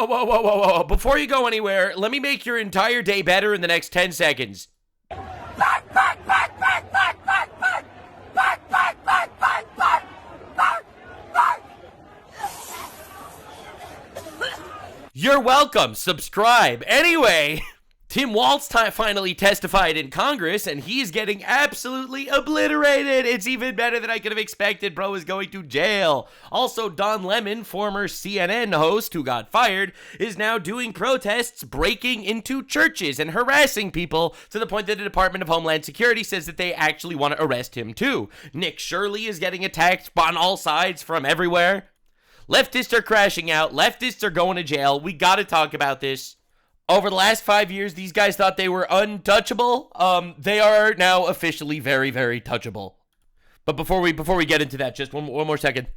whoa. Before you go anywhere, let me make your entire day better in the next 10 seconds. You're welcome. Subscribe. Anyway, Tim Walz finally testified in Congress, and he's getting absolutely obliterated. It's even better than I could have expected. Bro is going to jail. Also, Don Lemon, former CNN host who got fired, is now doing protests, breaking into churches and harassing people to the point that the Department of Homeland Security says that they actually want to arrest him too. Nick Shirley is getting attacked on all sides from everywhere. Leftists are crashing out. Leftists are going to jail. We got to talk about this. Over the last 5 years, these guys thought they were untouchable. They are now officially very, very touchable. But before we get into that, just one more second.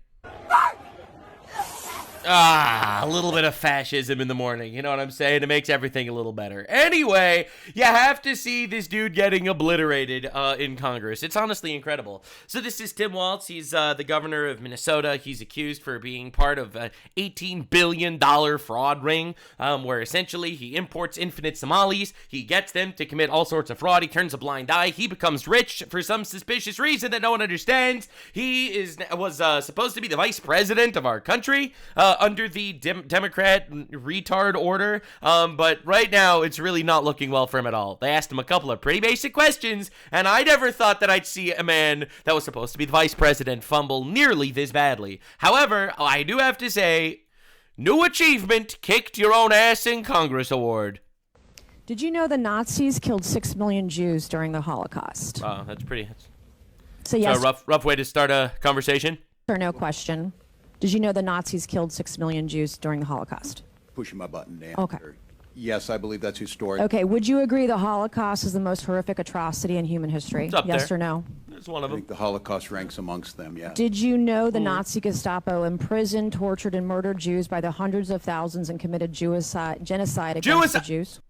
A little bit of fascism in the morning. You know what I'm saying? It makes everything a little better. Anyway, you have to see this dude getting obliterated in Congress. It's honestly incredible. So this is Tim Walz. He's the governor of Minnesota. He's accused for being part of an $18 billion fraud ring, where essentially he imports infinite Somalis. He gets them to commit all sorts of fraud. He turns a blind eye. He becomes rich for some suspicious reason that no one understands. He was supposed to be the vice president of our country, under the Democrat retard order, but right now it's really not looking well for him at all. They asked him a couple of pretty basic questions, and I never thought that I'd see a man that was supposed to be the vice president fumble nearly this badly. However, I do have to say, new achievement, kicked your own ass in Congress award. Did you know the Nazis killed 6 million Jews during the Holocaust? Oh, that's pretty. So yes, a rough way to start a conversation. Or no question. Did you know the Nazis killed 6 million Jews during the Holocaust? Pushing my button, Dan. Okay. Yes, I believe that's historic. Okay, would you agree the Holocaust is the most horrific atrocity in human history? It's up yes there. or no? It's one of I them. think the Holocaust ranks amongst them, yeah. Did you know the Nazi Gestapo imprisoned, tortured, and murdered Jews by the hundreds of thousands and committed genocide against the Jews?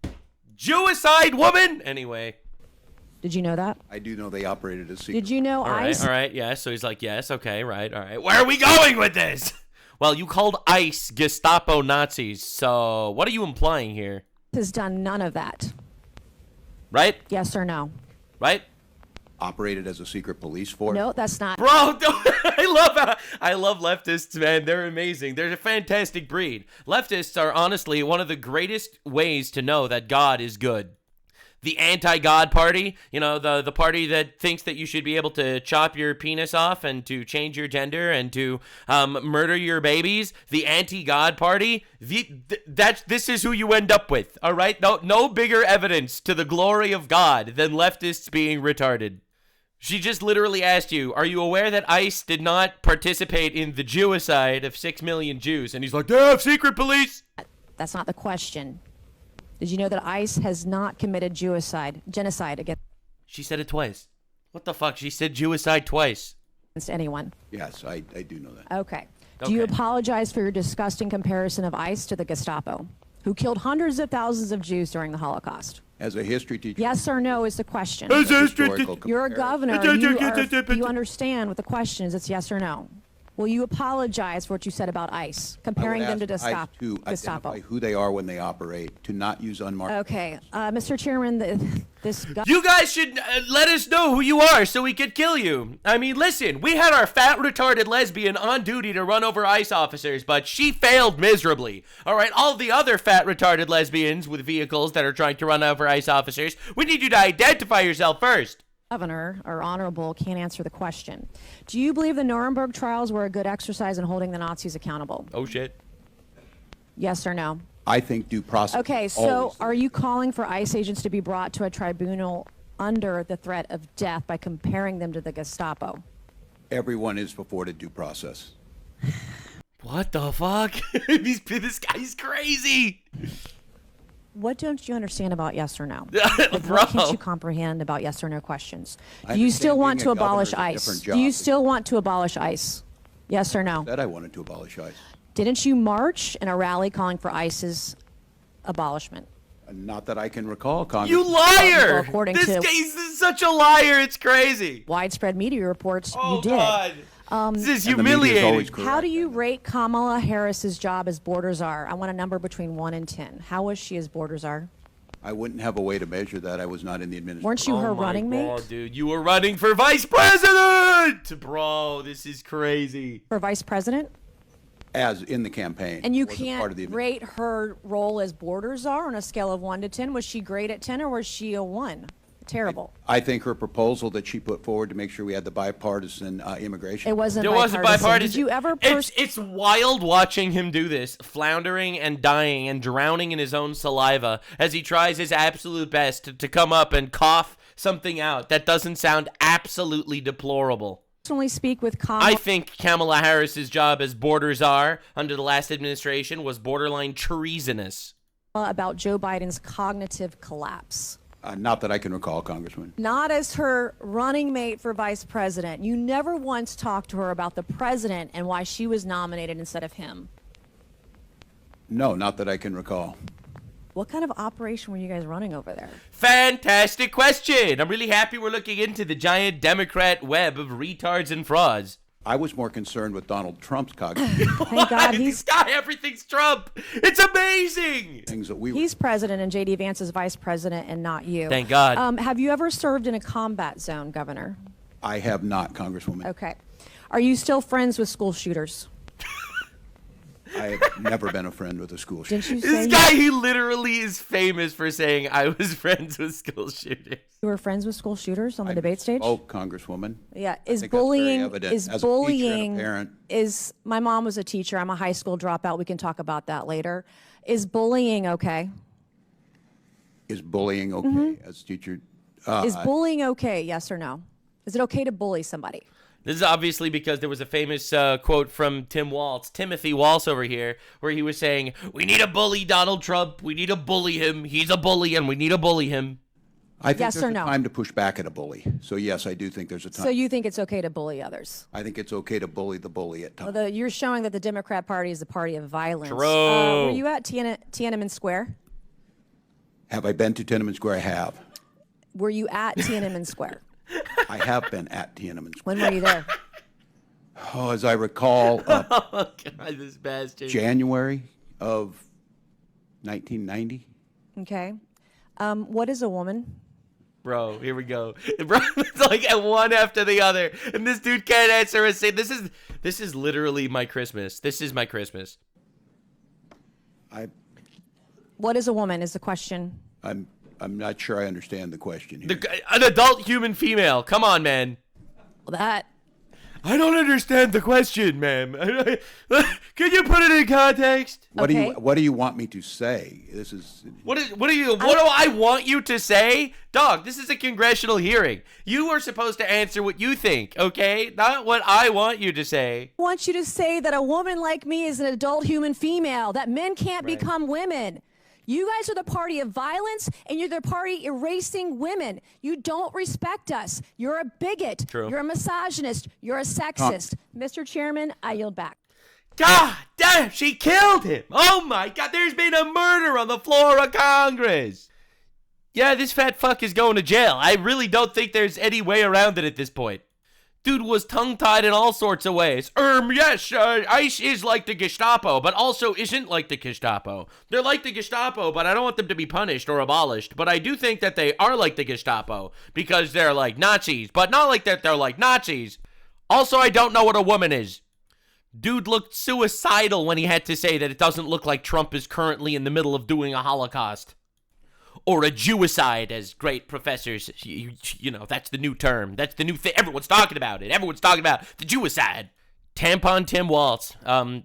Jewicide woman! Anyway. Did you know that? I do know they operated as secret. Did you know ICE? All right, yes. So he's like, yes, okay, right, all right. Where are we going with this? Well, you called ICE Gestapo Nazis, so what are you implying here? Has done none of that. Right? Yes or no? Right? Operated as a secret police force? No, that's not. Bro, I love leftists, man. They're amazing. They're a fantastic breed. Leftists are honestly one of the greatest ways to know that God is good. The anti-God party, you know, the party that thinks that you should be able to chop your penis off and to change your gender and to murder your babies. The anti-God party, this is who you end up with, all right? No bigger evidence to the glory of God than leftists being retarded. She just literally asked you, are you aware that ICE did not participate in the Jewicide of 6 million Jews? And he's like, they have secret police. That's not the question. Did you know that ICE has not committed genocide against She said it twice. What the fuck? She said Jewicide twice. anyone? Yes, I do know that. Okay. Do you apologize for your disgusting comparison of ICE to the Gestapo, who killed hundreds of thousands of Jews during the Holocaust? As a history teacher. Yes or no is the question. You're a governor. You understand what the question is. It's yes or no. Will you apologize for what you said about ICE, comparing them to ICE to identify who they are when they operate, to not use unmarked. Okay, Mr. Chairman, You guys should let us know who you are so we could kill you. I mean, listen, we had our fat, retarded lesbian on duty to run over ICE officers, but she failed miserably. All right, all the other fat, retarded lesbians with vehicles that are trying to run over ICE officers, we need you to identify yourself first. Governor or honorable can't answer the question. Do you believe the Nuremberg trials were a good exercise in holding the Nazis accountable? Oh, shit. Yes or no? I think due process. Okay, so are you calling for ICE agents to be brought to a tribunal under the threat of death by comparing them to the Gestapo? Everyone is afforded due process. What the fuck? This guy's crazy. What don't you understand about yes or no? Bro. What can't you comprehend about yes or no questions? Do you still want to abolish ICE? Do you still want to abolish ICE? Yes or no? Said I wanted to abolish ICE. Didn't you march in a rally calling for ICE's abolishment? Not that I can recall, Congress. You liar! According This to guy's such a liar, it's crazy. widespread media reports, Oh, you did. God. This is And the media is humiliating. always correct. How do you rate Kamala Harris's job as border czar? I want a number between 1 and 10. How was she as border czar? I wouldn't have a way to measure that. I was not in the administration. Weren't you her Oh my running God, mate? dude, you were running for vice president, bro. This is crazy. For vice president? As in the campaign. And you Wasn't part of the can't rate her role as border czar on a scale of 1 to 10. Was she great at 10 or was she a 1? Terrible. I think her proposal that she put forward to make sure we had the bipartisan immigration. It wasn't There wasn't bipartisan. Did you ever It's wild watching him do this, floundering and dying and drowning in his own saliva as he tries his absolute best to come up and cough something out that doesn't sound absolutely deplorable. personally speak with Kamala? I think Kamala Harris's job as border czar under the last administration was borderline treasonous. About Joe Biden's cognitive collapse. Not that I can recall, Congressman. Not as her running mate for vice president. You never once talked to her about the president and why she was nominated instead of him. No, not that I can recall. What kind of operation were you guys running over there? Fantastic question. I'm really happy we're looking into the giant Democrat web of retards and frauds. I was more concerned with Donald Trump's cognitive Thank God This guy, everything's Trump. It's amazing. things that we were. he's president and J.D. Vance is vice president and not you. Thank God. Have you ever served in a combat zone, Governor? I have not, Congresswoman. Okay. Are you still friends with school shooters? I have never been a friend with a school shooter. Didn't you say This guy, he literally is famous for saying, I was friends with school shooters. you were friends with school shooters on the debate stage? Oh, Congresswoman. Yeah, I is think that's very bullying evident. is As a teacher and a bullying parent. is my mom was a teacher. I'm a high school dropout. We can talk about that later. Is bullying okay? Is bullying okay as a teacher? Is bullying okay? Yes or no? Is it okay to bully somebody? This is obviously because there was a famous quote from Tim Walz, Timothy Walz over here, where he was saying, we need to bully Donald Trump. We need to bully him. He's a bully and we need to bully him. I think Yes there's or a no? time to push back at a bully. So yes, I do think there's a time. So you think it's okay to bully others? I think it's okay to bully the bully at times. You're showing that the Democrat Party is the party of violence. True. Were you at Tiananmen Square? Have I been to Tiananmen Square? I have. Were you at Tiananmen Square? I have been at Tiananmen Square. When were you there? Oh, as I recall, Oh, God, this bastard. January of 1990. Okay. What is a woman? Bro, here we go. Bro, it's like at one after the other. And this dude can't answer and say, this is literally my Christmas. This is my Christmas. What is a woman is the question. I'm not sure I understand the question here. An adult human female. Come on, man. Well, that I don't understand the question, ma'am. Can you put it in context? What do Okay. you want me to say? This is What do I want you to say? Dog, this is a congressional hearing. You are supposed to answer what you think, okay? Not what I want you to say. I want you to say that a woman like me is an adult human female, that men can't become women. You guys are the party of violence, and you're the party erasing women. You don't respect us. You're a bigot. True. You're a misogynist. You're a sexist. Mr. Chairman, I yield back. God damn, she killed him. Oh my God, there's been a murder on the floor of Congress. Yeah, this fat fuck is going to jail. I really don't think there's any way around it at this point. Dude was tongue-tied in all sorts of ways. Yes, ICE is like the Gestapo, but also isn't like the Gestapo. They're like the Gestapo, but I don't want them to be punished or abolished. But I do think that they are like the Gestapo, because they're like Nazis, but not like that they're like Nazis. Also, I don't know what a woman is. Dude looked suicidal when he had to say that it doesn't look like Trump is currently in the middle of doing a Holocaust. Or a Jewicide, as great professors, you know, that's the new term. That's the new thing. Everyone's talking about it. Everyone's talking about the Jewicide. Tampon Tim Walz,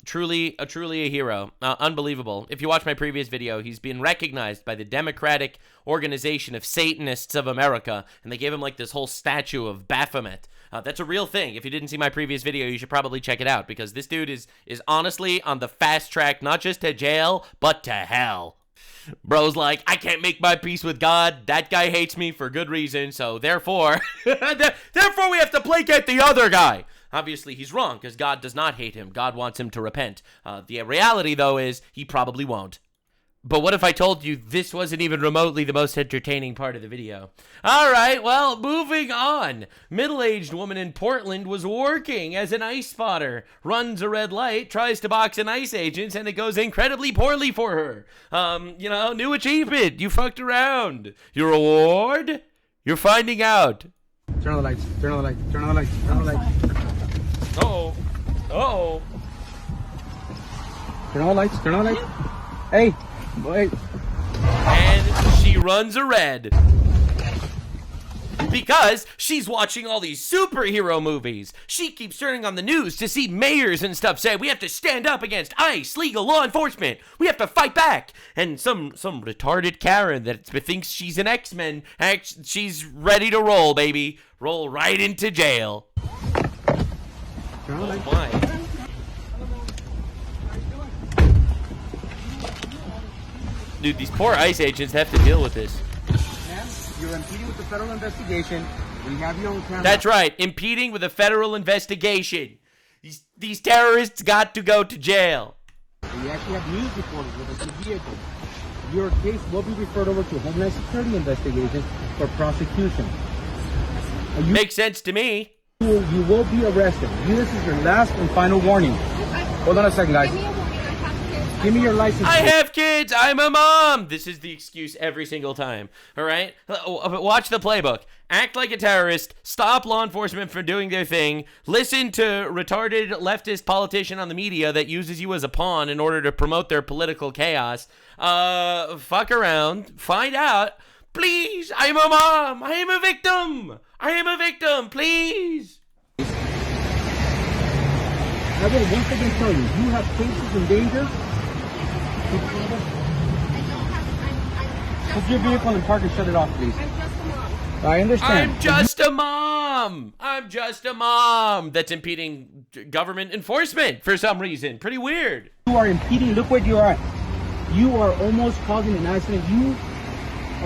truly a hero. Unbelievable. If you watch my previous video, he's been recognized by the Democratic Organization of Satanists of America, and they gave him like this whole statue of Baphomet. That's a real thing. If you didn't see my previous video, you should probably check it out, because this dude is honestly on the fast track, not just to jail, but to hell. Bro's like, I can't make my peace with God. That guy hates me for good reason, so therefore, therefore we have to placate the other guy. Obviously, he's wrong, because God does not hate him. God wants him to repent. The reality, though, is he probably won't. But what if I told you this wasn't even remotely the most entertaining part of the video? All right, well, moving on. Middle-aged woman in Portland was working as an ice spotter, runs a red light, tries to box an ICE agent, and it goes incredibly poorly for her. New achievement. You fucked around. Your reward? You're finding out. Turn on the lights. Turn on the lights. Turn on the lights. Turn on the lights. Uh-oh. Uh-oh. Turn on the lights. Turn on the lights. Hey. Wait. And she runs a red. Because she's watching all these superhero movies. She keeps turning on the news to see mayors and stuff say, we have to stand up against ICE, legal law enforcement. We have to fight back. And some retarded Karen that thinks she's an X-Men, she's ready to roll, baby. Roll right into jail. Oh my. Dude, these poor ICE agents have to deal with this. Ma'am, you're impeding with the federal investigation. We have you on camera. That's right, impeding with a federal investigation. These terrorists got to go to jail. We actually have news reporters with us in the vehicle. Your case will be referred over to Homeland Security investigation for prosecution. Makes sense to me. You will be arrested. This is your last and final warning. Hold on a second, guys. Give me your license. I have kids. I'm a mom. This is the excuse every single time. All right? Watch the playbook. Act like a terrorist. Stop law enforcement from doing their thing. Listen to retarded leftist politician on the media that uses you as a pawn in order to promote their political chaos. Fuck around. Find out. Please. I'm a mom. I am a victim. I am a victim. Please. I will once again tell you, you have cases in danger. Put your vehicle and park and shut it off, please. I'm just a mom. I understand. I'm just a mom. I'm just a mom that's impeding government enforcement for some reason. Pretty weird. You are impeding. Look where you are at. You are almost causing an accident. You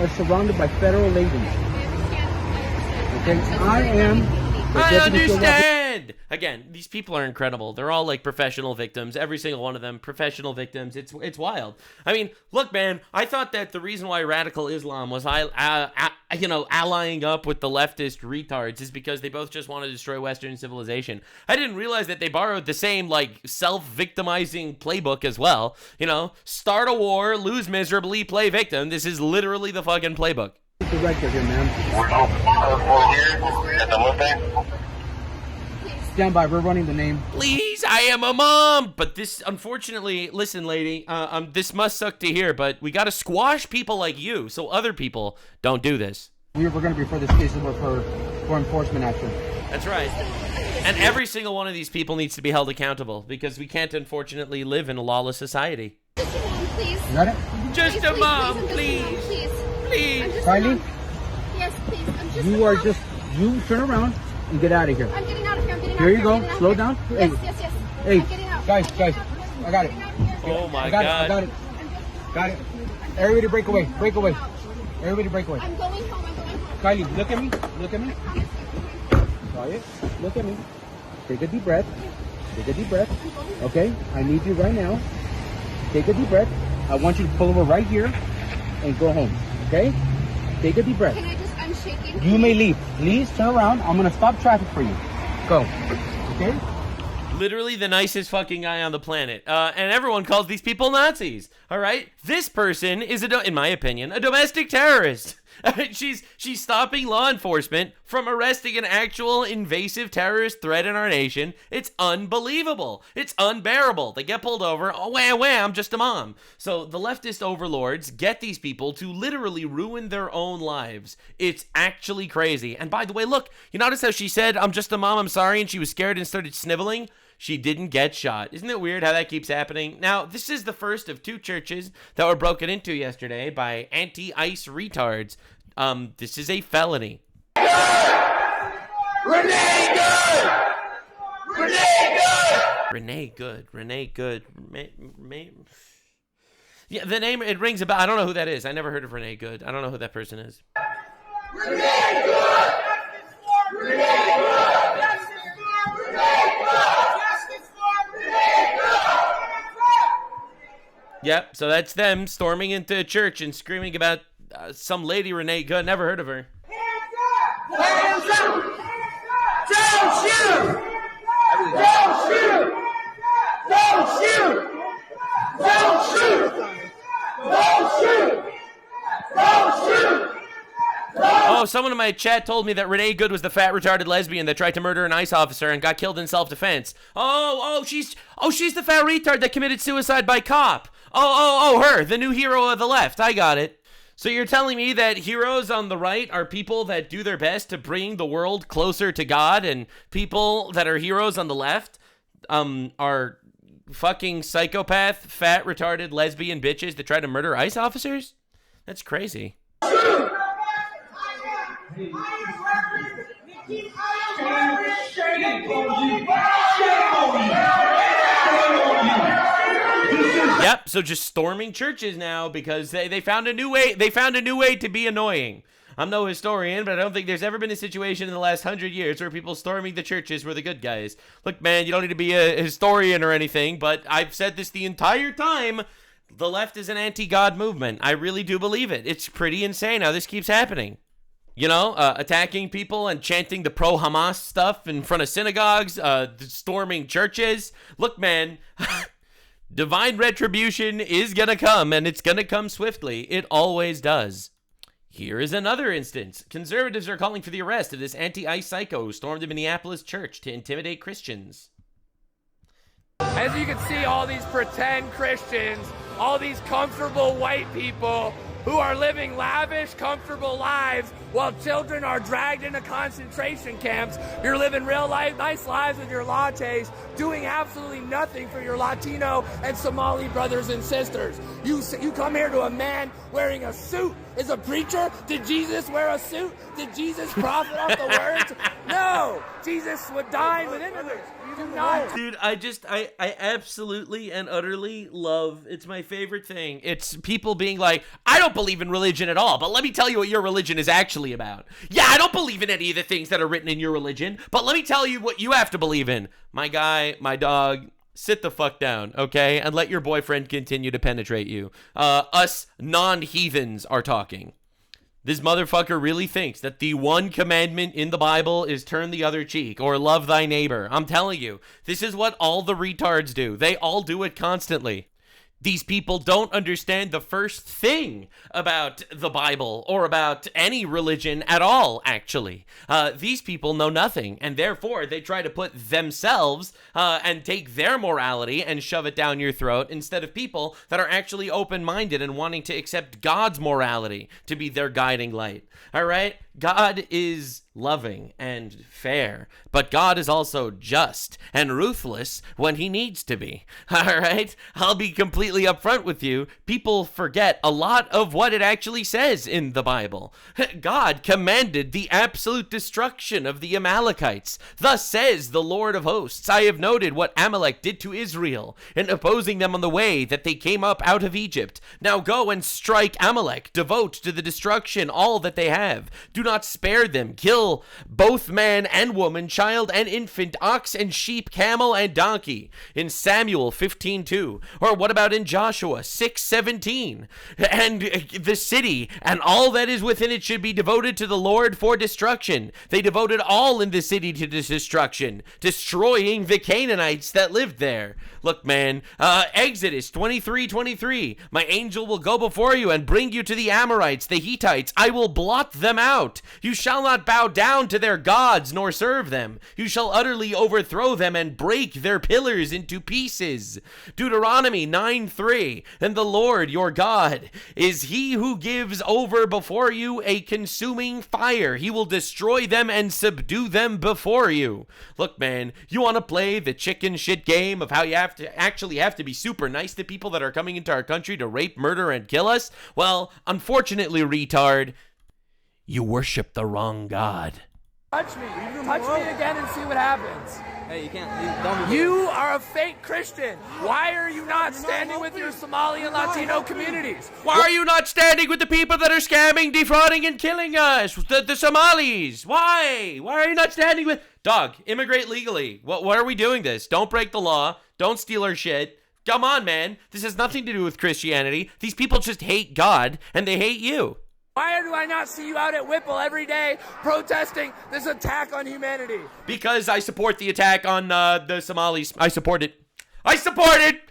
are surrounded by federal agents. Okay, I understand. Again, these people are incredible. They're all like professional victims. Every single one of them, professional victims. It's wild. I mean, look, man. I thought that the reason why radical Islam was allying up with the leftist retards is because they both just want to destroy Western civilization. I didn't realize that they borrowed the same like self-victimizing playbook as well. Start a war, lose miserably, play victim. This is literally the fucking playbook. Director here, ma'am. Stand by. We're running the name. Please, I am a mom. But this, unfortunately, listen, lady. This must suck to hear, but we got to squash people like you, so other people don't do this. We're going to refer this case over for enforcement action. That's right. And every single one of these people needs to be held accountable because we can't, unfortunately, live in a lawless society. Just a mom, please. You got it? Just a mom, please. Please. Kylie? Yes, please. I'm just You turn around and get out of here. I'm getting out of here. Here you go. Slow down. Yes. Hey, I'm getting out. guys. I got it. Oh my God. God. Got it. Everybody break away. Everybody break away. I'm going home. Kylie, look at me. Quiet. Look at me. Take a deep breath. Okay? I need you right now. Take a deep breath. I want you to pull over right here and go home. Okay? Take a deep breath. I'm shaking. You may leave. Please turn around. I'm going to stop traffic for you. Go. Okay? Literally the nicest fucking guy on the planet. And everyone calls these people Nazis. All right? This person is, in my opinion, a domestic terrorist. She's stopping law enforcement from arresting an actual invasive terrorist threat in our nation. It's unbelievable. It's unbearable. They get pulled over. Oh, wham, I'm just a mom. So the leftist overlords get these people to literally ruin their own lives. It's actually crazy. And by the way, look, you notice how she said, I'm just a mom, I'm sorry, and she was scared and started sniveling? She didn't get shot. Isn't it weird how that keeps happening? Now, this is the first of 2 churches that were broken into yesterday by anti-ICE retards. This is a felony. Renee Good! Renee Good. Yeah, the name, it rings a bell. I don't know who that is. I never heard of Renee Good. I don't know who that person is. Renee Good! Renee Good! Yep, so that's them storming into a church and screaming about some lady, Renee Good. Never heard of her. Hands up! Don't shoot! Don't shoot! Don't shoot! Don't shoot! Don't shoot! Don't shoot! Oh, someone in my chat told me that Renee Good was the fat, retarded lesbian that tried to murder an ICE officer and got killed in self-defense. She's the fat retard that committed suicide by cop. Her, the new hero of the left. I got it. So you're telling me that heroes on the right are people that do their best to bring the world closer to God, and people that are heroes on the left are fucking psychopath, fat, retarded, lesbian bitches that try to murder ICE officers? That's crazy. Yep, so just storming churches now because they found a new way. They found a new way to be annoying. I'm no historian, but I don't think there's ever been a situation in the last 100 years where people storming the churches were the good guys. Look, man, you don't need to be a historian or anything, but I've said this the entire time. The left is an anti-God movement. I really do believe it. It's pretty insane how this keeps happening. You know, attacking people and chanting the pro-Hamas stuff in front of synagogues, storming churches. Look, man, divine retribution is gonna come, and it's gonna come swiftly. It always does. Here is another instance. Conservatives are calling for the arrest of this anti-ICE psycho who stormed a Minneapolis church to intimidate Christians. As you can see, all these pretend Christians, all these comfortable white people who are living lavish, comfortable lives while children are dragged into concentration camps. You're living real life, nice lives with your lattes, doing absolutely nothing for your Latino and Somali brothers and sisters. You come here to a man wearing a suit. Is a preacher? Did Jesus wear a suit? Did Jesus profit off the words? No! Jesus would dine with immigrants. You do not. Dude, I absolutely and utterly love, it's my favorite thing. It's people being like, I don't believe in religion at all, but let me tell you what your religion is actually about. Yeah, I don't believe in any of the things that are written in your religion, but let me tell you what you have to believe in. My guy, my dog, sit the fuck down, okay? And let your boyfriend continue to penetrate you. Us non-heathens are talking. This motherfucker really thinks that the one commandment in the Bible is turn the other cheek or love thy neighbor. I'm telling you, this is what all the retards do. They all do it constantly. These people don't understand the first thing about the Bible or about any religion at all, actually. These people know nothing, and therefore they try to put themselves and take their morality and shove it down your throat instead of people that are actually open-minded and wanting to accept God's morality to be their guiding light. All right? God is loving and fair, but God is also just and ruthless when he needs to be. All right? I'll be completely upfront with you. People forget a lot of what it actually says in the Bible. God commanded the absolute destruction of the Amalekites. Thus says the Lord of hosts, I have noted what Amalek did to Israel in opposing them on the way that they came up out of Egypt. Now go and strike Amalek, devote to the destruction all that they have. Do not spare them. Kill both man and woman, child and infant, ox and sheep, camel and donkey. In Samuel 15:2. Or what about in Joshua 6:17? And the city and all that is within it should be devoted to the Lord for destruction. They devoted all in the city to this destruction, destroying the Canaanites that lived there. Look, man, Exodus 23:23. My angel will go before you and bring you to the Amorites, the Hittites. I will blot them out. You shall not bow down to their gods nor serve them. You shall utterly overthrow them and break their pillars into pieces. Deuteronomy 9:3. And the Lord your God is he who gives over before you a consuming fire. He will destroy them and subdue them before you. Look, man, you want to play the chicken shit game of how you have to be super nice to people that are coming into our country to rape, murder, and kill us? Well, unfortunately, retard, you worship the wrong God. Touch me. Touch me again and see what happens. Hey, you can't. Don't be You are a fake Christian. Why are you not standing with your Somali and Latino communities? Why are you not standing with the people that are scamming, defrauding, and killing us? The Somalis. Why? Why are you not standing with... Dog, immigrate legally. Why are we doing this? Don't break the law. Don't steal our shit. Come on, man. This has nothing to do with Christianity. These people just hate God, and they hate you. Why do I not see you out at Whipple every day protesting this attack on humanity? Because I support the attack on the Somalis. I support it. I support it.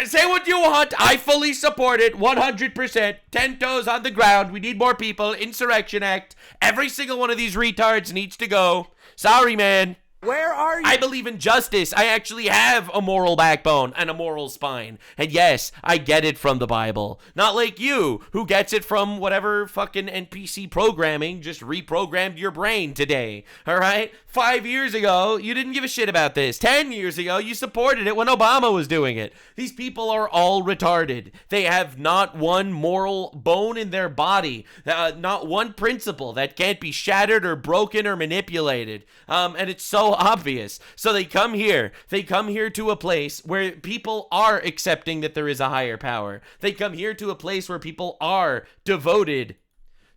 Say what you want. I fully support it. 100%. 10 toes on the ground. We need more people. Insurrection Act. Every single one of these retards needs to go. Sorry, man. Where are you? I believe in justice. I actually have a moral backbone and a moral spine. And yes, I get it from the Bible. Not like you, who gets it from whatever fucking NPC programming just reprogrammed your brain today. All right? 5 years ago, you didn't give a shit about this. 10 years ago, you supported it when Obama was doing it. These people are all retarded. They have not one moral bone in their body. Not one principle that can't be shattered or broken or manipulated. And it's so obvious. So they come here to a place where people are accepting that there is a higher power. They come here to a place where people are devoted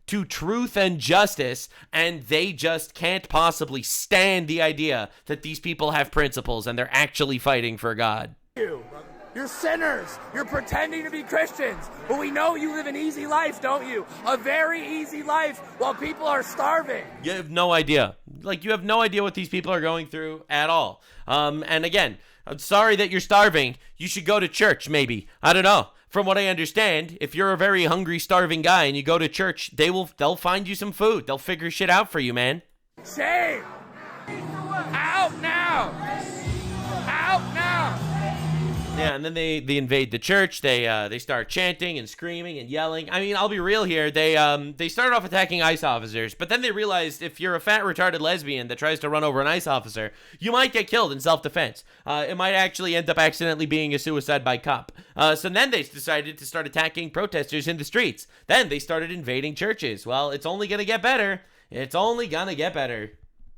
to truth and justice, and they just can't possibly stand the idea that these people have principles and they're actually fighting for God. You're sinners. You're pretending to be Christians. But we know you live an easy life, don't you? A very easy life while people are starving. You have no idea. Like, you have no idea what these people are going through at all. And again, I'm sorry that you're starving. You should go to church, maybe. I don't know. From what I understand, if you're a very hungry, starving guy and you go to church, they'll find you some food. They'll figure shit out for you, man. Shame! Out now! Out now! Yeah, and then they invade the church. They start chanting and screaming and yelling. I mean, I'll be real here. They started off attacking ICE officers, but then they realized if you're a fat, retarded lesbian that tries to run over an ICE officer, you might get killed in self-defense. It might actually end up accidentally being a suicide by cop. So then they decided to start attacking protesters in the streets. Then they started invading churches. Well, it's only gonna get better. It's only gonna get better.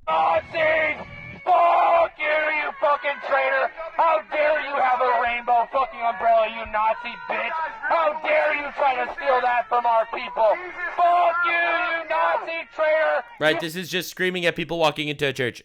Nazis! Fuck you, you fucking traitor! How dare you have a rainbow fucking umbrella, you Nazi bitch! How dare you try to steal that from our people! Fuck you, you Nazi traitor! Right, this is just screaming at people walking into a church.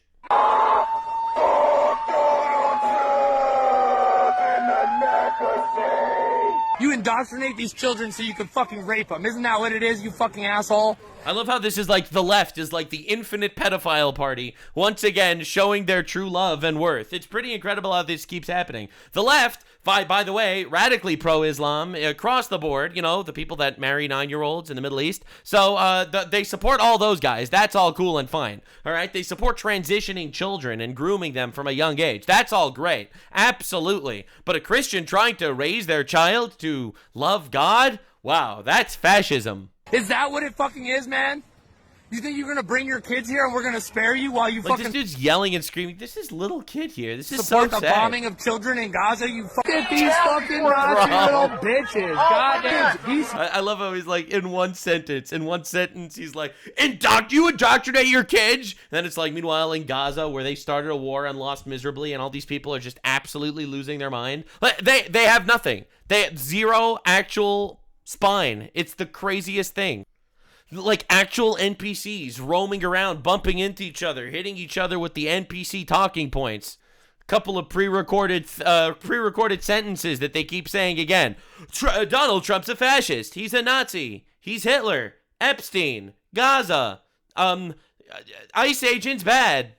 You indoctrinate these children so you can fucking rape them. Isn't that what it is, you fucking asshole? I love how this is like the left is like the infinite pedophile party, once again showing their true love and worth. It's pretty incredible how this keeps happening. The left, by the way, radically pro-Islam across the board, you know, the people that marry 9-year-olds in the Middle East. So they support all those guys. That's all cool and fine. All right. They support transitioning children and grooming them from a young age. That's all great. Absolutely. But a Christian trying to raise their child to love God? Wow, that's fascism. Is that what it fucking is, man? You think you're gonna bring your kids here and we're gonna spare you while you like fucking... This dude's yelling and screaming. This is little kid here. This is support so the sad. bombing of children in Gaza, you fucking... These fucking Nazi little bitches. Goddamn. I love how he's like, in one sentence, he's like, you indoctrinate your kids? And then it's like, meanwhile, in Gaza, where they started a war and lost miserably, and all these people are just absolutely losing their mind. They have nothing. They have zero actual spine. It's the craziest thing. Like actual NPCs roaming around, bumping into each other, hitting each other with the NPC talking points. A couple of pre-recorded sentences that they keep saying again. Donald Trump's a fascist. He's a Nazi. He's Hitler. Epstein. Gaza. ICE agents bad.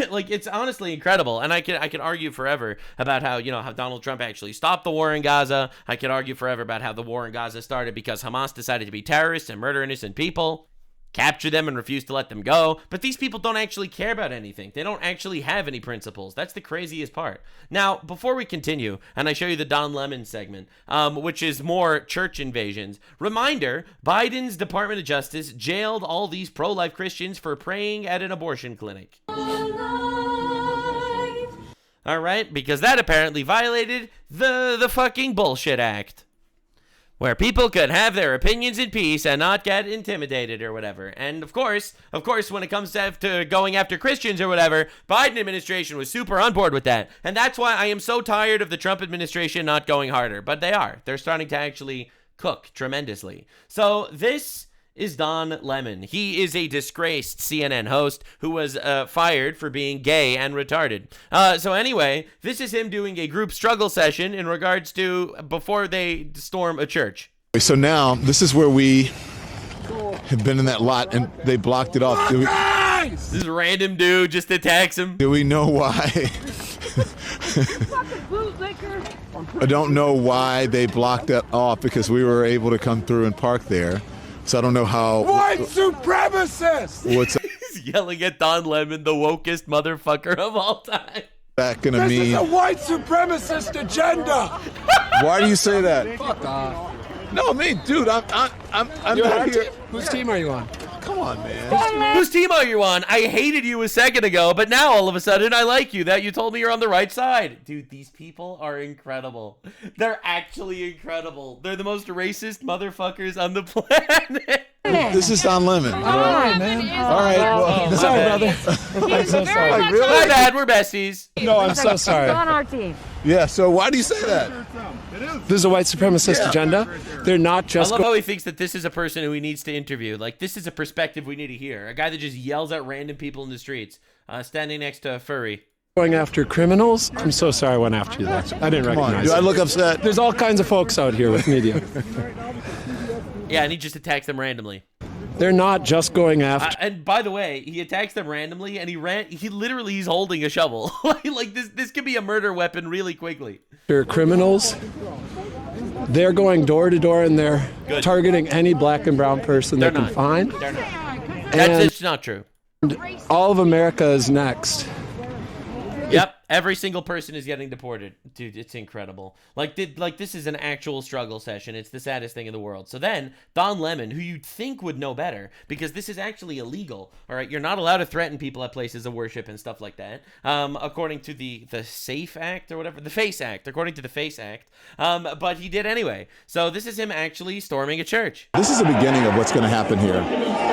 Like, it's honestly incredible, and I could argue forever about how Donald Trump actually stopped the war in Gaza. I could argue forever about how the war in Gaza started because Hamas decided to be terrorists and murder innocent people, capture them and refuse to let them go. But these people don't actually care about anything. They don't actually have any principles. That's the craziest part. Now, before we continue, and I show you the Don Lemon segment, which is more church invasions, reminder, Biden's Department of Justice jailed all these pro-life Christians for praying at an abortion clinic. All right, because that apparently violated the fucking bullshit act, where people could have their opinions in peace and not get intimidated or whatever. And of course, when it comes to going after Christians or whatever, Biden administration was super on board with that. And that's why I am so tired of the Trump administration not going harder. But they are. They're starting to actually cook tremendously. So this is Don Lemon. He is a disgraced CNN host who was fired for being gay and retarded. So anyway, this is him doing a group struggle session in regards to before they storm a church. So now, this is where we have been in that lot, and they blocked it off. This random dude just attacks him. Do we know why? I don't know why they blocked that off, because we were able to come through and park there. So I don't know how. White supremacist! What's He's yelling at Don Lemon, the wokest motherfucker of all time. that gonna This mean? is a white supremacist agenda! Why do you say that? Fuck off. No, I mean, dude, I'm You're not on here. team? Whose team are you on? Come on, man. Whose team are you on? I hated you a second ago, but now all of a sudden I like you. That you told me you're on the right side. Dude, these people are incredible. They're actually incredible. They're the most racist motherfuckers on the planet. This is Don Lemon. All right, man. All right. Well, my Sorry, bad. brother. I'm so sorry. My bad, we're besties. No, I'm so sorry. on our team. yeah. So why do you say that? This is a white supremacist agenda. They're not I just love how he thinks that this is a person who he needs to interview. Like, this is a perspective we need to hear. A guy that just yells at random people in the streets, standing next to a furry. going after criminals. I'm so sorry I went after you there. I didn't Come on. recognize Do I you. look upset? There's all kinds of folks out here with media. Yeah, and he just attacks them randomly. They're not just going after. And by the way, he attacks them randomly, and he's holding a shovel. like this could be a murder weapon really quickly. Criminals. They're going door to door and they're targeting any black and brown person they can find. They're not. And That's not true. all of America is next. Yep, every single person is getting deported. Dude, it's incredible. Like this is an actual struggle session. It's the saddest thing in the world. So then, Don Lemon, who you'd think would know better, because this is actually illegal, all right? You're not allowed to threaten people at places of worship and stuff like that, according to the SAFE Act or whatever, the FACE Act, according to the FACE Act, but he did anyway. So this is him actually storming a church. This is the beginning of what's going to happen here.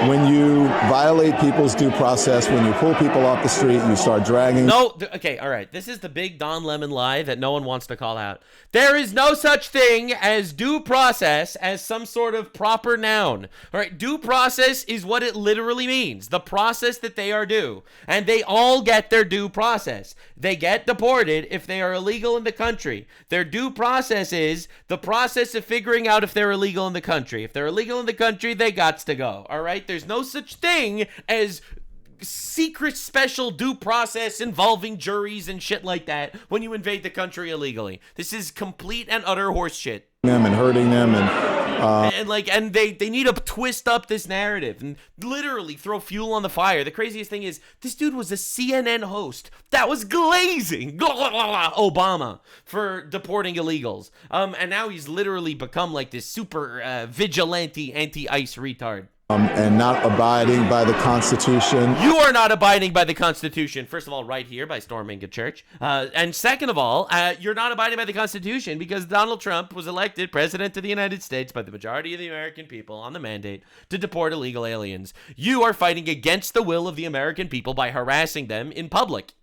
When you violate people's due process, when you pull people off the street, you start dragging. No, okay, all right. This is the big Don Lemon lie that no one wants to call out. There is no such thing as due process as some sort of proper noun. All right, due process is what it literally means, the process that they are due. And they all get their due process. They get deported if they are illegal in the country. Their due process is the process of figuring out if they're illegal in the country. If they're illegal in the country, they gots to go. All right, there's no such thing as secret special due process involving juries and shit like that when you invade the country illegally. This is complete and utter horseshit. Them and hurting them and they need to twist up this narrative and literally throw fuel on the fire. The craziest thing is this dude was a CNN host that was glazing Obama for deporting illegals. And now he's literally become like this super vigilante anti-ICE retard. and not abiding by the Constitution. You are not abiding by the Constitution. First of all, right here by storming a church. And second of all, you're not abiding by the Constitution because Donald Trump was elected president of the United States by the majority of the American people on the mandate to deport illegal aliens. You are fighting against the will of the American people by harassing them in public.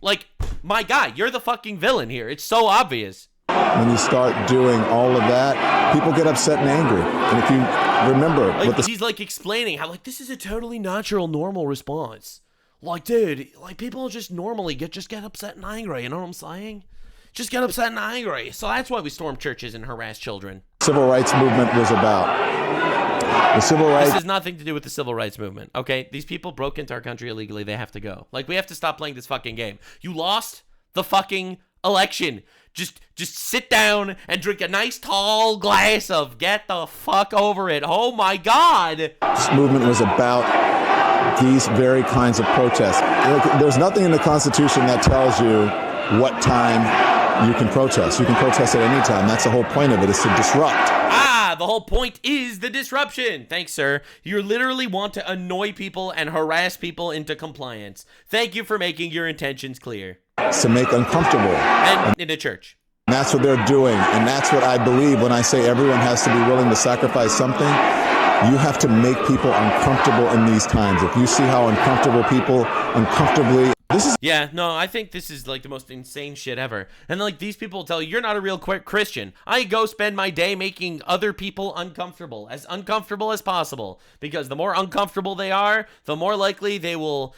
Like, my guy, you're the fucking villain here. It's so obvious. When you start doing all of that, people get upset and angry. And if you remember, like, he's like explaining how like this is a totally natural, normal response. Like, dude, like people just normally get upset and angry. You know what I'm saying? Just get upset and angry. So that's why we storm churches and harass children. Civil rights movement was about. The civil rights. This has nothing to do with the civil rights movement. Okay, these people broke into our country illegally. They have to go. Like, we have to stop playing this fucking game. You lost the fucking election. Just sit down and drink a nice tall glass of get the fuck over it. Oh my God. This movement was about these very kinds of protests. There's nothing in the Constitution that tells you what time you can protest. You can protest at any time. That's the whole point of it, is to disrupt. The whole point is the disruption. Thanks, sir. You literally want to annoy people and harass people into compliance. Thank you for making your intentions clear. To make uncomfortable. And in a church. And that's what they're doing. And that's what I believe when I say everyone has to be willing to sacrifice something. You have to make people uncomfortable in these times. If you see how uncomfortable people uncomfortably Yeah, no, I think this is like the most insane shit ever. And like these people tell you, you're not a real Christian. I go spend my day making other people uncomfortable as possible. Because the more uncomfortable they are, the more likely they will,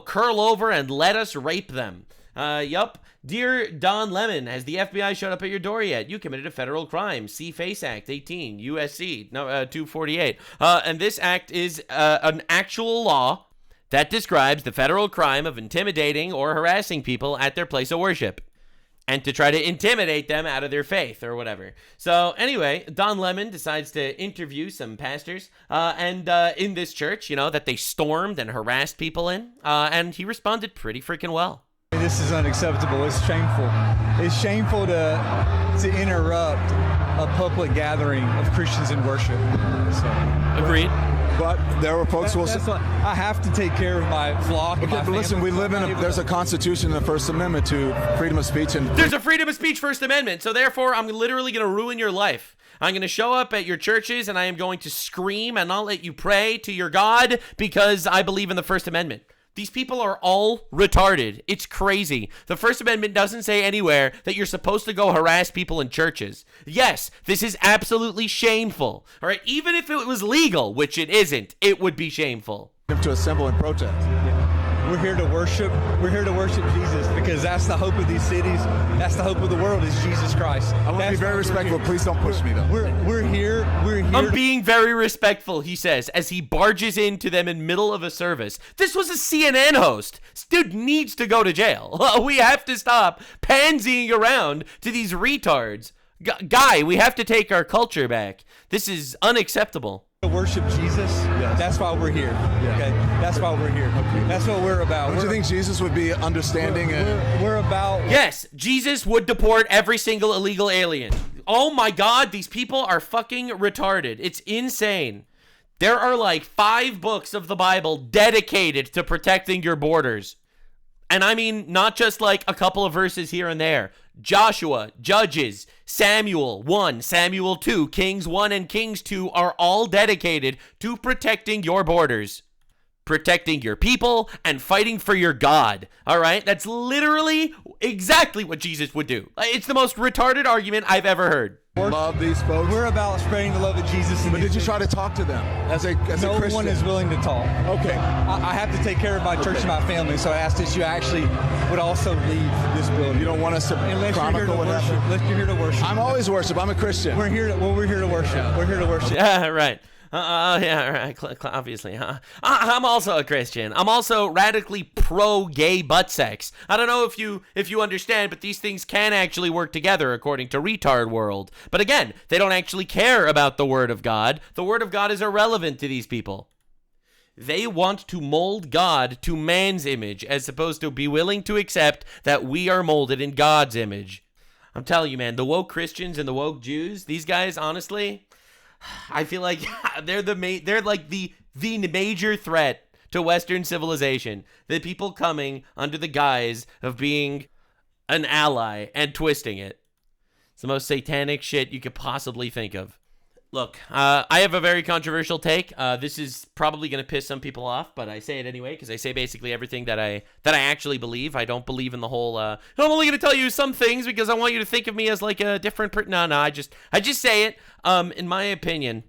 curl over and let us rape them. Yup. Dear Don Lemon, has the FBI showed up at your door yet? You committed a federal crime. See FACE Act 18, USC 248. And this act is an actual law that describes the federal crime of intimidating or harassing people at their place of worship and to try to intimidate them out of their faith or whatever. So anyway, Don Lemon decides to interview some pastors and in this church, that they stormed and harassed people in, and he responded pretty freaking well. This is unacceptable. It's shameful. It's shameful to interrupt a public gathering of Christians in worship. So, agreed. But there were folks who will say, I have to take care of my flock. Okay, but listen, we live there's a constitution and a First Amendment to freedom of speech. And there's a freedom of speech First Amendment. So therefore, I'm literally going to ruin your life. I'm going to show up at your churches and I am going to scream and not let you pray to your God because I believe in the First Amendment. These people are all retarded. It's crazy. The First Amendment doesn't say anywhere that you're supposed to go harass people in churches. Yes, this is absolutely shameful. All right, even if it was legal, which it isn't, it would be shameful. To assemble and protest. We're here to worship. We're here to worship Jesus because that's the hope of these cities. That's the hope of the world is Jesus Christ. I want to be very respectful. Please don't push me, though. We're here. I'm being very respectful, he says, as he barges into them in middle of a service. This was a CNN host. This dude needs to go to jail. We have to stop pansying around to these retards. Guy, we have to take our culture back. This is unacceptable. To worship Jesus. Yes. That's why we're here. Yeah. Okay, that's why we're here. Okay. That's what we're about. Don't you think Jesus would be understanding? We're about. Yes, Jesus would deport every single illegal alien. Oh my God, these people are fucking retarded. It's insane. There are like 5 books of the Bible dedicated to protecting your borders. And I mean, not just like a couple of verses here and there. Joshua, Judges, Samuel 1, Samuel 2, Kings 1, and Kings 2 are all dedicated to protecting your borders, protecting your people, and fighting for your God. All right? That's literally exactly what Jesus would do. It's the most retarded argument I've ever heard. Love these folks. We're about spreading the love of Jesus. But did you try to talk to them as a Christian? No one is willing to talk. Okay. I have to take care of my church and my family, so I asked that you actually would also leave this building. You don't want us to chronicle what happened? Unless you're here to worship. I'm always worship. I'm a Christian. We're here to worship. Yeah. We're here to worship. Yeah, right. Yeah, right. Obviously, huh? I'm also a Christian. I'm also radically pro-gay butt sex. I don't know if you understand, but these things can actually work together according to Retard World. But again, they don't actually care about the Word of God. The Word of God is irrelevant to these people. They want to mold God to man's image as opposed to be willing to accept that we are molded in God's image. I'm telling you, man, the woke Christians and the woke Jews, these guys, honestly, I feel like they're like the major threat to Western civilization. The people coming under the guise of being an ally and twisting it. It's the most satanic shit you could possibly think of. Look, I have a very controversial take. This is probably going to piss some people off, but I say it anyway because I say basically everything that I actually believe. I don't believe in the whole. I'm only going to tell you some things because I want you to think of me as like a different person. No, I just say it. In my opinion,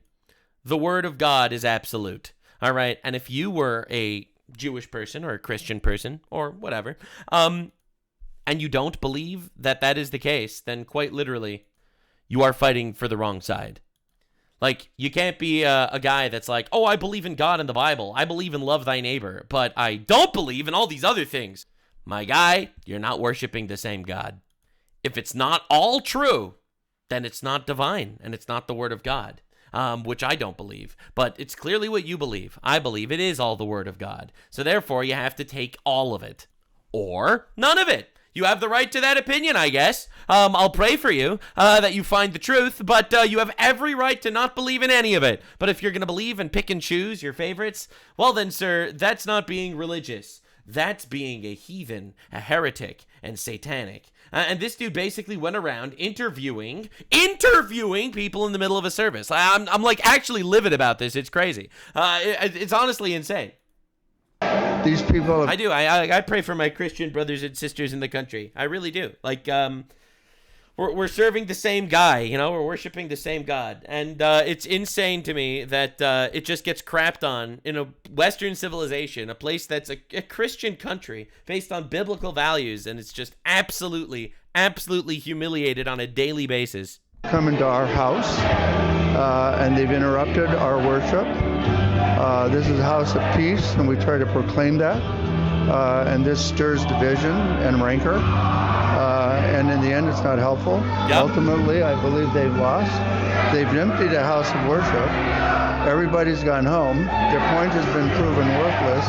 the Word of God is absolute. All right, and if you were a Jewish person or a Christian person or whatever, and you don't believe that that is the case, then quite literally, you are fighting for the wrong side. Like, you can't be a guy that's like, oh, I believe in God and the Bible. I believe in love thy neighbor, but I don't believe in all these other things. My guy, you're not worshiping the same God. If it's not all true, then it's not divine, and it's not the Word of God, which I don't believe. But it's clearly what you believe. I believe it is all the Word of God. So therefore, you have to take all of it, or none of it. You have the right to that opinion, I guess. I'll pray for you that you find the truth, but you have every right to not believe in any of it. But if you're going to believe and pick and choose your favorites, well then, sir, that's not being religious. That's being a heathen, a heretic, and satanic. And this dude basically went around interviewing people in the middle of a service. I'm like actually livid about this. It's crazy. It's honestly insane. These people. I do. I pray for my Christian brothers and sisters in the country. I really do. Like, we're serving the same guy, you know, we're worshiping the same God. And it's insane to me that it just gets crapped on in a Western civilization, a place that's a Christian country based on biblical values, and it's just absolutely humiliated on a daily basis. Come into our house, and they've interrupted our worship. This is a house of peace, and we try to proclaim that. And this stirs division and rancor. And in the end, it's not helpful. Yep. Ultimately, I believe they've lost. They've emptied a house of worship. Everybody's gone home. Their point has been proven worthless.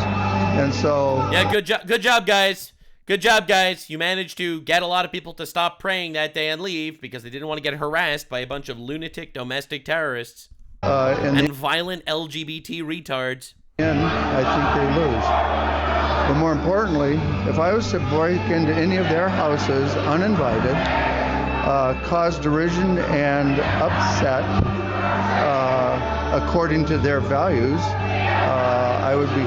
And so... Yeah, good job, guys. Good job, guys. You managed to get a lot of people to stop praying that day and leave because they didn't want to get harassed by a bunch of lunatic domestic terrorists and violent LGBT retards. And I think they lose. But more importantly, if I was to break into any of their houses uninvited, cause derision and upset according to their values, I would be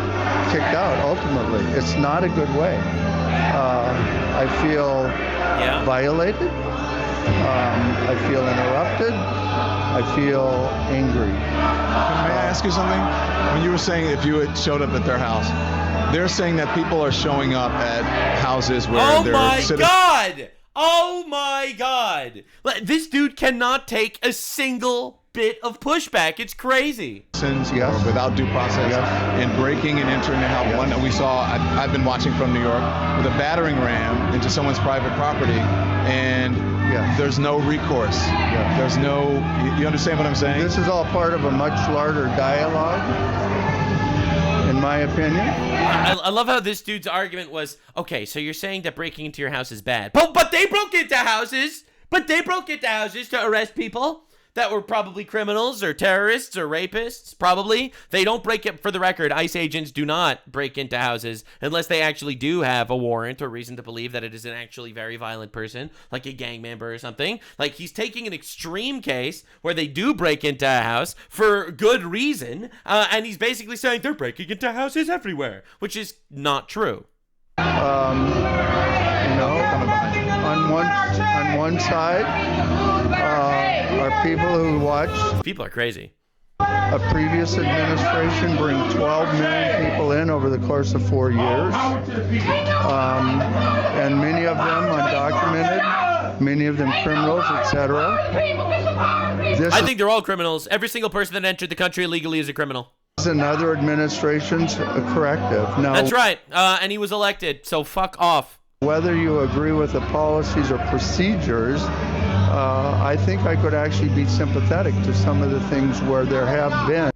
kicked out ultimately. It's not a good way. I feel violated. I feel interrupted. I feel angry. May I ask you something? When you were saying if you had showed up at their house, they're saying that people are showing up at houses where they're... Oh my God! This dude cannot take a single bit of pushback. It's crazy. Yes. Without due process, and breaking and entering a house. One that we saw, I've been watching from New York, with a battering ram into someone's private property, and there's no recourse. There's no... You understand what I'm saying? This is all part of a much larger dialogue, in my opinion. I love how this dude's argument was, okay, so you're saying that breaking into your house is bad. But they broke into houses. But they broke into houses to arrest people that were probably criminals or terrorists or rapists, probably. They don't break it, for the record, ICE agents do not break into houses unless they actually do have a warrant or reason to believe that it is an actually very violent person, like a gang member or something. Like, he's taking an extreme case where they do break into a house for good reason, and he's basically saying they're breaking into houses everywhere, which is not true. You know, on one side, are people who watched... People are crazy. A previous administration bring 12 million people in over the course of 4 years. And many of them undocumented, many of them criminals, etc. I think they're all criminals. Every single person that entered the country illegally is a criminal. Another administration's corrective. Now, that's right. And he was elected, so fuck off. Whether you agree with the policies or procedures, I think I could actually be sympathetic to some of the things where there have been.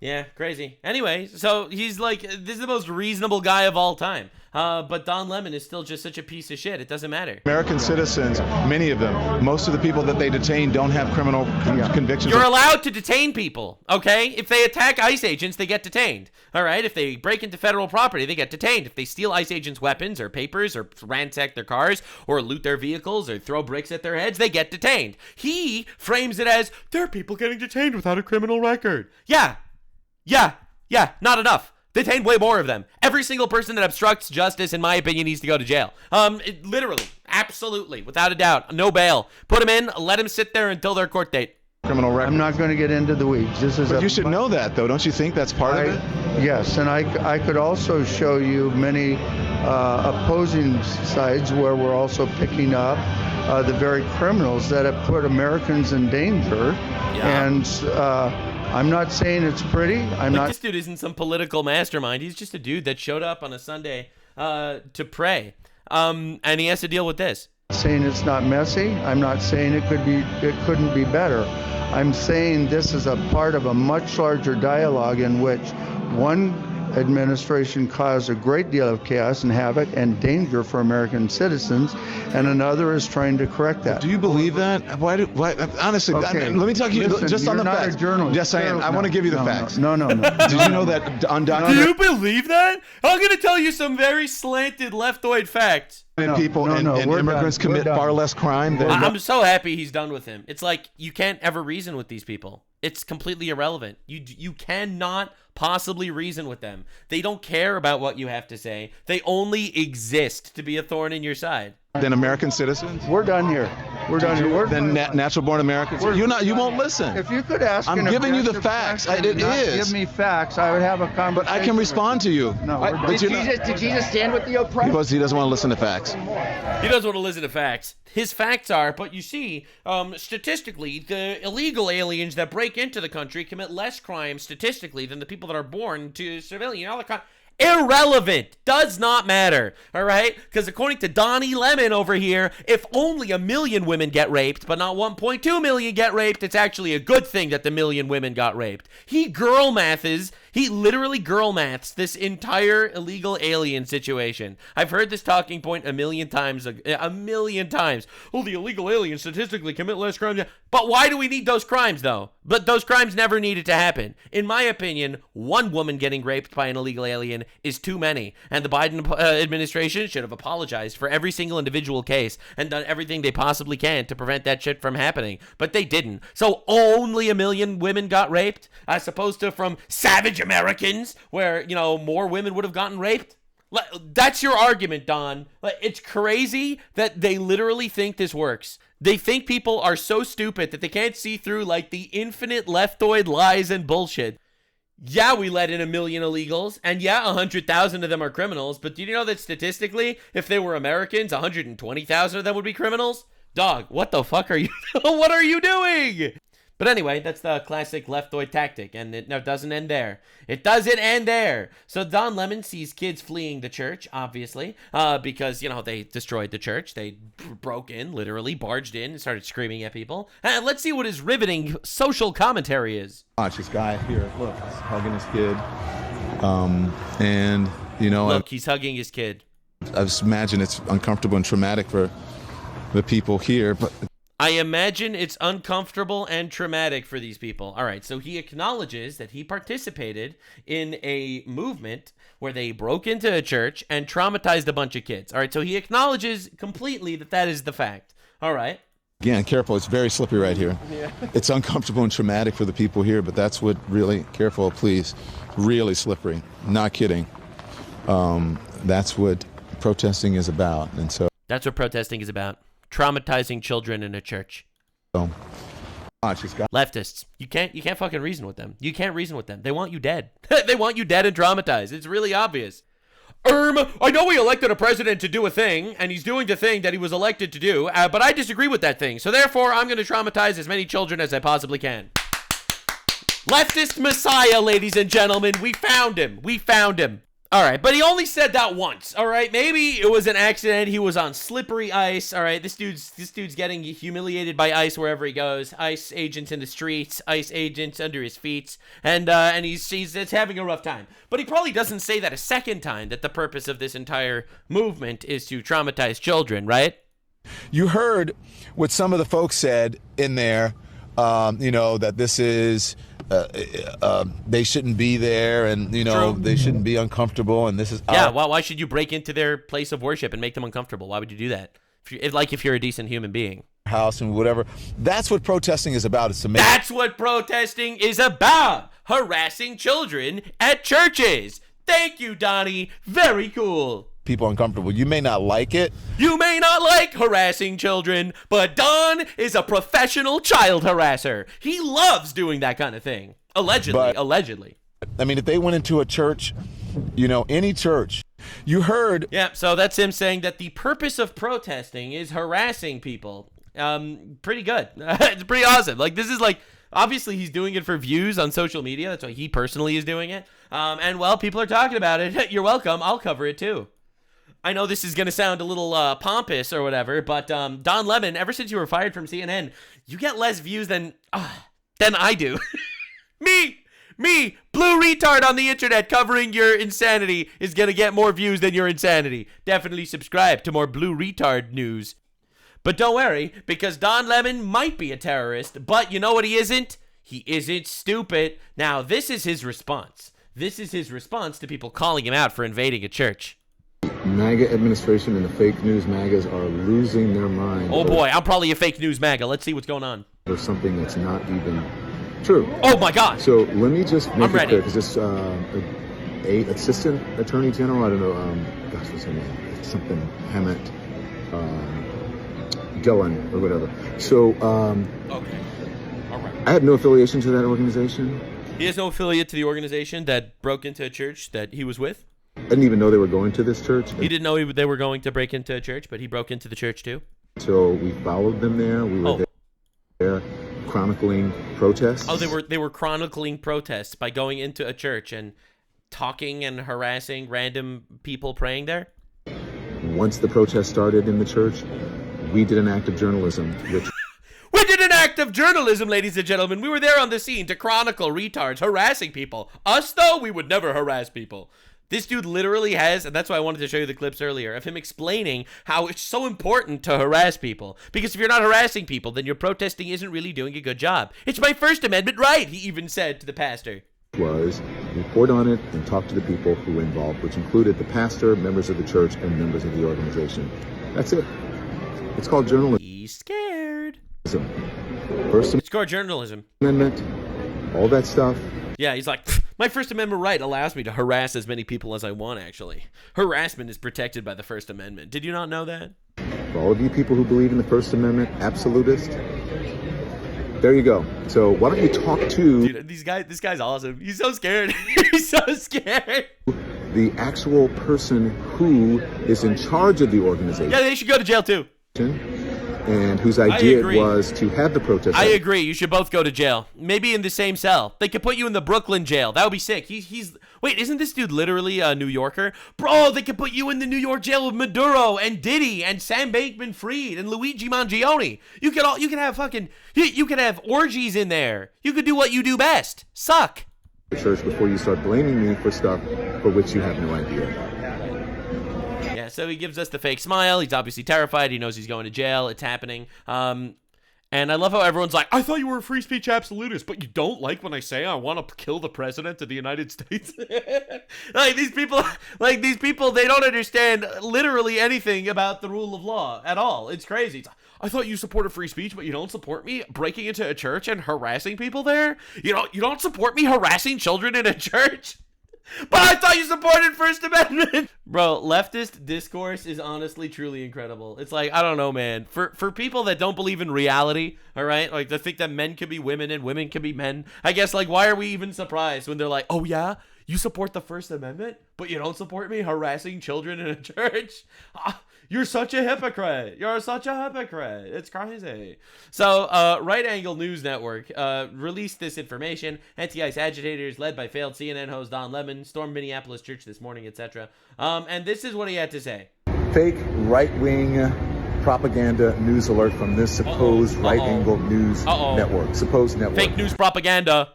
Yeah, crazy. Anyway, so he's like, this is the most reasonable guy of all time. But Don Lemon is still just such a piece of shit. It doesn't matter. American citizens, many of them, most of the people that they detain don't have criminal convictions. You're allowed to detain people, okay? If they attack ICE agents, they get detained. All right? If they break into federal property, they get detained. If they steal ICE agents' weapons or papers or ransack their cars or loot their vehicles or throw bricks at their heads, they get detained. He frames it as, there are people getting detained without a criminal record. Yeah, not enough. Detain way more of them. Every single person that obstructs justice, in my opinion, needs to go to jail. Literally, absolutely, without a doubt, no bail. Put them in, let them sit there until their court date. Criminal record. I'm not going to get into the weeds. But you should know that, though. Don't you think that's part of it? Yes, and I could also show you many opposing sides where we're also picking up the very criminals that have put Americans in danger. Yeah. And I'm not saying it's pretty. This dude isn't some political mastermind. He's just a dude that showed up on a Sunday to pray. And he has to deal with this. Saying it's not messy. I'm not saying it couldn't be better. I'm saying this is a part of a much larger dialogue in which one administration caused a great deal of chaos and havoc and danger for American citizens, and another is trying to correct that. Do you believe that? Why honestly, let me talk to you just on the facts. Just saying, I want to give you the facts. No. Did you know that undocumented... Do you believe that? I'm going to tell you some very slanted leftoid facts. People and immigrants commit far less crime than... I'm so happy he's done with him. It's like, you can't ever reason with these people. It's completely irrelevant. You cannot possibly reason with them. They don't care about what you have to say. They only exist to be a thorn in your side. Than American citizens? We're done here. We're done here. Then natural-born Americans? You won't listen. If you could ask I'm an giving you the objective facts. question It and not is. give me facts, I would have a conversation. But I can respond to you. No, we're done. Did Jesus stand with the oppressed? Because he doesn't want to listen to facts. He doesn't want to listen to facts. His facts are, but you see, statistically, the illegal aliens that break into the country commit less crime statistically than the people that are born to civilian. Irrelevant. Does not matter. All right? Because according to Donnie Lemon over here, if only 1 million women get raped, but not 1.2 million get raped, it's actually a good thing that the 1 million women got raped. He literally girl maths this entire illegal alien situation. I've heard this talking point a million times. Oh, the illegal aliens statistically commit less crimes. But why do we need those crimes, though? But those crimes never needed to happen. In my opinion, one woman getting raped by an illegal alien is too many. And the Biden administration should have apologized for every single individual case and done everything they possibly can to prevent that shit from happening. But they didn't. So only 1 million women got raped, as opposed to from savage Americans, where, more women would have gotten raped. That's your argument, Don. It's crazy that they literally think this works. They think people are so stupid that they can't see through, the infinite leftoid lies and bullshit. Yeah, we let in 1 million illegals, and yeah, 100,000 of them are criminals, but do you know that statistically, if they were Americans, 120,000 of them would be criminals? Dog, what the fuck are you what are you doing? But anyway, that's the classic leftoid tactic, and it doesn't end there. It doesn't end there. So Don Lemon sees kids fleeing the church, obviously, because, they destroyed the church. They broke in, literally, barged in, and started screaming at people. And let's see what his riveting social commentary is. Watch this guy here. Look, he's hugging his kid. Look, he's hugging his kid. I just imagine it's uncomfortable and traumatic for the people here, but... I imagine it's uncomfortable and traumatic for these people. All right, so he acknowledges that he participated in a movement where they broke into a church and traumatized a bunch of kids. All right, so he acknowledges completely that is the fact. All right. Again, careful. It's very slippery right here. Yeah. It's uncomfortable and traumatic for the people here, but that's what really, careful, please, really slippery. Not kidding. That's what protesting is about. And so that's what protesting is about. Traumatizing children in a church. Leftists, you can't fucking reason with them. You can't reason with them. They want you dead. They want you dead and traumatized. It's really obvious. I know we elected a president to do a thing, and he's doing the thing that he was elected to do, but I disagree with that thing. So therefore, I'm going to traumatize as many children as I possibly can. Leftist messiah, ladies and gentlemen. We found him. All right, but he only said that once, all right? Maybe it was an accident. He was on slippery ice, all right? This dude's getting humiliated by ice wherever he goes. Ice agents in the streets, ice agents under his feet, and he's having a rough time. But he probably doesn't say that a second time, that the purpose of this entire movement is to traumatize children, right? You heard what some of the folks said in there, that this is... they shouldn't be there, and True. They shouldn't be uncomfortable, and this is why should you break into their place of worship and make them uncomfortable? Why would you do that if you're a decent human being? House and whatever. That's what protesting is about. That's what protesting is about. Harassing children at churches. Thank you, Donnie. Very cool. People uncomfortable. You may not like it. You may not like harassing children, but Don is a professional child harasser. He loves doing that kind of thing. Allegedly. I mean, if they went into a church, any church, you heard. Yeah, so that's him saying that the purpose of protesting is harassing people. Pretty good. It's pretty awesome. This is obviously he's doing it for views on social media. That's why he personally is doing it. And people are talking about it. You're welcome. I'll cover it too. I know this is going to sound a little pompous or whatever, but Don Lemon, ever since you were fired from CNN, you get less views than I do. Me, blue retard on the internet covering your insanity is going to get more views than your insanity. Definitely subscribe to more blue retard news. But don't worry, because Don Lemon might be a terrorist, but you know what he isn't? He isn't stupid. Now, this is his response. This is his response to people calling him out for invading a church. MAGA administration and the fake news MAGAs are losing their mind. Oh boy, I'm probably a fake news MAGA. Let's see what's going on. There's something that's not even True. Oh my God. So let me just make I'm it ready. clear, because this assistant attorney general, I don't know, gosh, what's her name? Something Hammett, Dillon or whatever. So Okay. All right. I have no affiliation to that organization. He has no affiliate to the organization that broke into a church that he was with. I didn't even know they were going to this church. He didn't know they were going to break into a church, but he broke into the church too. So we followed them there. We were there chronicling protests. Oh, they were chronicling protests by going into a church and talking and harassing random people praying there. Once the protest started in the church, we did an act of journalism, which We did an act of journalism, ladies and gentlemen. We were there on the scene to chronicle retards harassing people. Us, though, we would never harass people. This dude literally has, and that's why I wanted to show you the clips earlier, of him explaining how it's so important to harass people. Because if you're not harassing people, then your protesting isn't really doing a good job. It's my First Amendment right, he even said to the pastor. was report on it and talk to the people who were involved, which included the pastor, members of the church, and members of the organization. That's it. It's called journalism. He's scared. It's called journalism. Amendment, all that stuff. Yeah, he's like, my First Amendment right allows me to harass as many people as I want, actually. Harassment is protected by the First Amendment. Did you not know that? For all of you people who believe in the First Amendment, absolutist, there you go. So why don't you talk to... Dude, this guy's awesome. He's so scared. He's so scared. The actual person who is in charge of the organization. Yeah, they should go to jail too. And whose idea it was to have the protest. I agree. You should both go to jail. Maybe in the same cell. They could put you in the Brooklyn jail. That would be sick. He's wait, isn't this dude literally a New Yorker? Bro, they could put you in the New York jail with Maduro and Diddy and Sam Bankman-Fried and Luigi Mangione. You could have orgies in there. You could do what you do best. Suck. The church before you start blaming me for stuff for which you have no idea. Yeah, so he gives us the fake smile. He's obviously terrified. He knows he's going to jail. It's happening. And I love how everyone's like, I thought you were a free speech absolutist, but you don't like when I say I want to kill the president of the United States. these people, they don't understand literally anything about the rule of law at all. It's crazy. It's like, I thought you supported free speech, but you don't support me breaking into a church and harassing people there? You don't support me harassing children in a church? But I thought you supported First Amendment. Bro, leftist discourse is honestly truly incredible. It's like, I don't know, man. For people that don't believe in reality, all right? Like, they think that men can be women and women can be men. I guess, like, why are we even surprised when they're like, oh, yeah? You support the First Amendment, but you don't support me harassing children in a church? You're such a hypocrite. You're such a hypocrite. It's crazy. So, Right Angle News Network released this information. Anti-ICE agitators led by failed CNN host Don Lemon stormed Minneapolis church this morning, etc. And this is what he had to say. Fake right-wing propaganda news alert from this supposed Right Angle News Network. Supposed network. Fake news propaganda.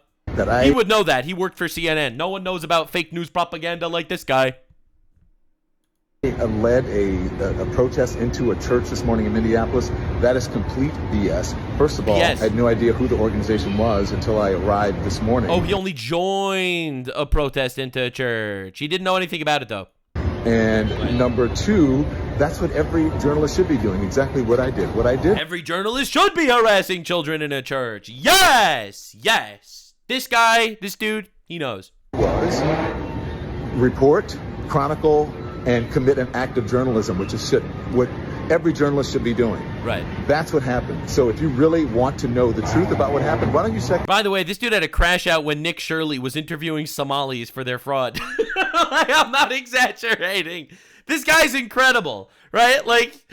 He would know that. He worked for CNN. No one knows about fake news propaganda like this guy. Led a protest into a church this morning in Minneapolis. That is complete BS. First of all, I had no idea who the organization was until I arrived this morning. Oh, he only joined a protest into a church. He didn't know anything about it, though. And number two, that's what every journalist should be doing. Exactly what I did. Every journalist should be harassing children in a church. Yes! Yes! This guy, this dude, he knows. Was report, chronicle, and commit an act of journalism, which is what every journalist should be doing. Right. That's what happened. So if you really want to know the truth about what happened, why don't you check... By the way, this dude had a crash out when Nick Shirley was interviewing Somalis for their fraud. I'm not exaggerating. This guy's incredible, right? Like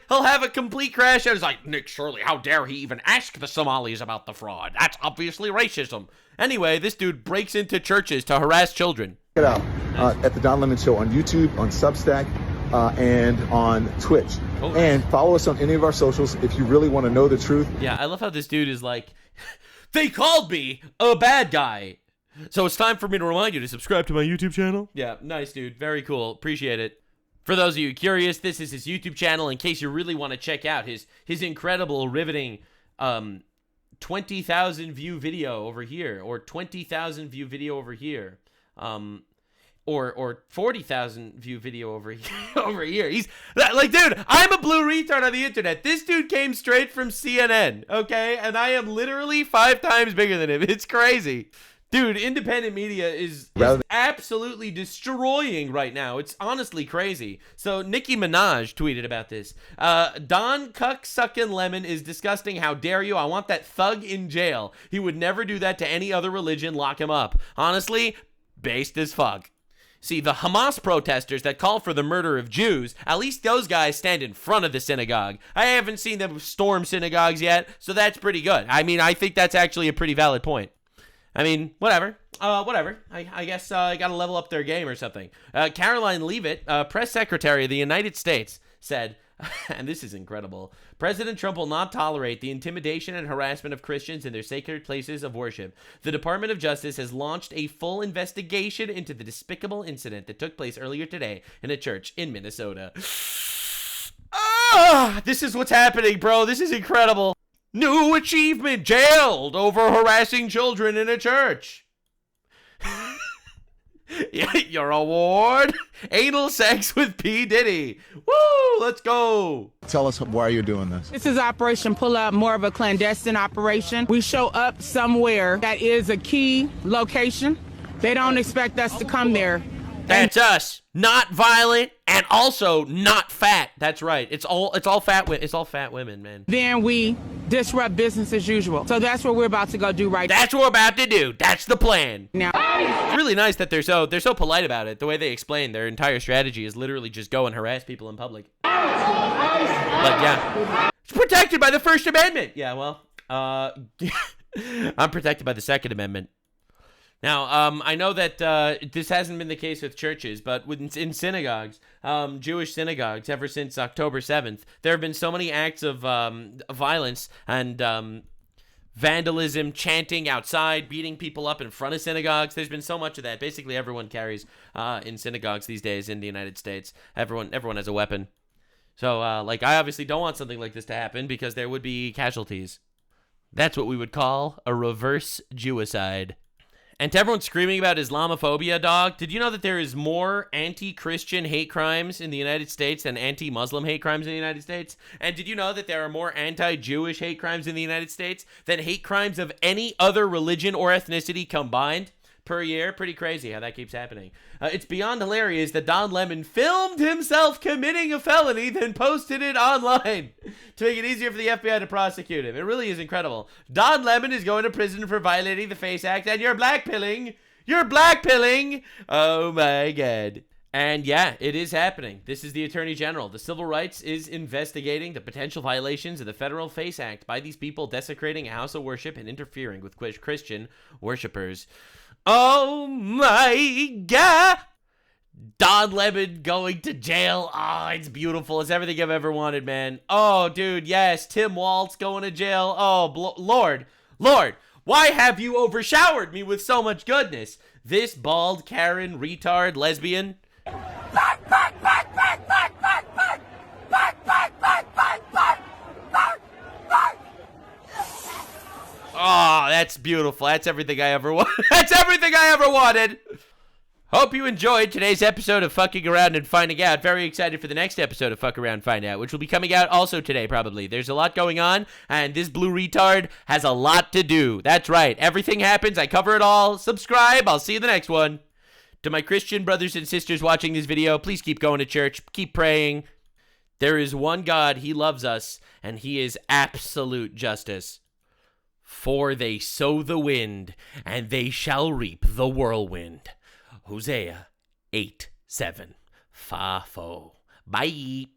he'll have a complete crash out. He's like, Nick Shirley, how dare he even ask the Somalis about the fraud? That's obviously racism. Anyway, this dude breaks into churches to harass children. Check it out at the Don Lemon Show on YouTube, on Substack, and on Twitch. Oh, and follow us on any of our socials if you really want to know the truth. Yeah, I love how this dude is like, they called me a bad guy. So it's time for me to remind you to subscribe to my YouTube channel. Yeah, nice, dude. Very cool. Appreciate it. For those of you curious, this is his YouTube channel in case you really want to check out his incredible, riveting 20,000 view video over here, or 20,000 view video over here. or 40,000 view video over here. He's like, dude, I'm a blue retard on the internet. This dude came straight from CNN, okay? And I am literally 5 times bigger than him. It's crazy. Dude, independent media is absolutely destroying right now. It's honestly crazy. So Nicki Minaj tweeted about this. Don Cuck-Suckin' Lemon is disgusting. How dare you? I want that thug in jail. He would never do that to any other religion. Lock him up. Honestly, based as fuck. See, the Hamas protesters that call for the murder of Jews, at least those guys stand in front of the synagogue. I haven't seen them storm synagogues yet, so that's pretty good. I mean, I think that's actually a pretty valid point. I mean, whatever. I guess I got to level up their game or something. Caroline Leavitt, press secretary of the United States, said, and this is incredible, President Trump will not tolerate the intimidation and harassment of Christians in their sacred places of worship. The Department of Justice has launched a full investigation into the despicable incident that took place earlier today in a church in Minnesota. This is what's happening, bro. This is incredible. New achievement, jailed over harassing children in a church. Your award, anal sex with P. Diddy. Woo, let's go. Tell us why you're doing this. This is Operation Pull Up, more of a clandestine operation. We show up somewhere that is a key location. They don't expect us to come there. That's us. Not violent and also not fat. That's right. It's all fat. It's all fat women, man. Then we disrupt business as usual. So that's what we're about to go do right now. That's what we're about to do. That's the plan. Now, it's really nice that they're so polite about it. The way they explain their entire strategy is literally just go and harass people in public. But yeah, it's protected by the First Amendment. Yeah, well, I'm protected by the Second Amendment. Now, I know that this hasn't been the case with churches, but in synagogues, Jewish synagogues, ever since October 7th, there have been so many acts of violence and vandalism, chanting outside, beating people up in front of synagogues. There's been so much of that. Basically, everyone carries in synagogues these days in the United States. Everyone has a weapon. So, I obviously don't want something like this to happen because there would be casualties. That's what we would call a reverse Jewicide. And to everyone screaming about Islamophobia, dog, did you know that there is more anti-Christian hate crimes in the United States than anti-Muslim hate crimes in the United States? And did you know that there are more anti-Jewish hate crimes in the United States than hate crimes of any other religion or ethnicity combined per year? Pretty crazy how that keeps happening. It's beyond hilarious that Don Lemon filmed himself committing a felony, then posted it online to make it easier for the FBI to prosecute him. It really is incredible. Don Lemon is going to prison for violating the FACE Act, and you're blackpilling. You're blackpilling. Oh my God. And yeah, it is happening. This is the Attorney General. The Civil Rights is investigating the potential violations of the Federal FACE Act by these people desecrating a house of worship and interfering with Christian worshipers. Oh my God. Don Lemon going to jail. Oh, it's beautiful. It's everything I've ever wanted, man. Oh, dude, yes. Tim Walz going to jail. Oh, Lord, why have you overshowered me with so much goodness? This bald, Karen, retard, lesbian. Oh, that's beautiful. That's everything I ever wanted. That's everything I ever wanted. Hope you enjoyed today's episode of Fucking Around and Finding Out. Very excited for the next episode of Fuck Around Find Out, which will be coming out also today, probably. There's a lot going on, and this blue retard has a lot to do. That's right. Everything happens. I cover it all. Subscribe. I'll see you in the next one. To my Christian brothers and sisters watching this video, please keep going to church. Keep praying. There is one God. He loves us, and he is absolute justice. For they sow the wind, and they shall reap the whirlwind. Hosea 8:7. Fa-fo. Bye.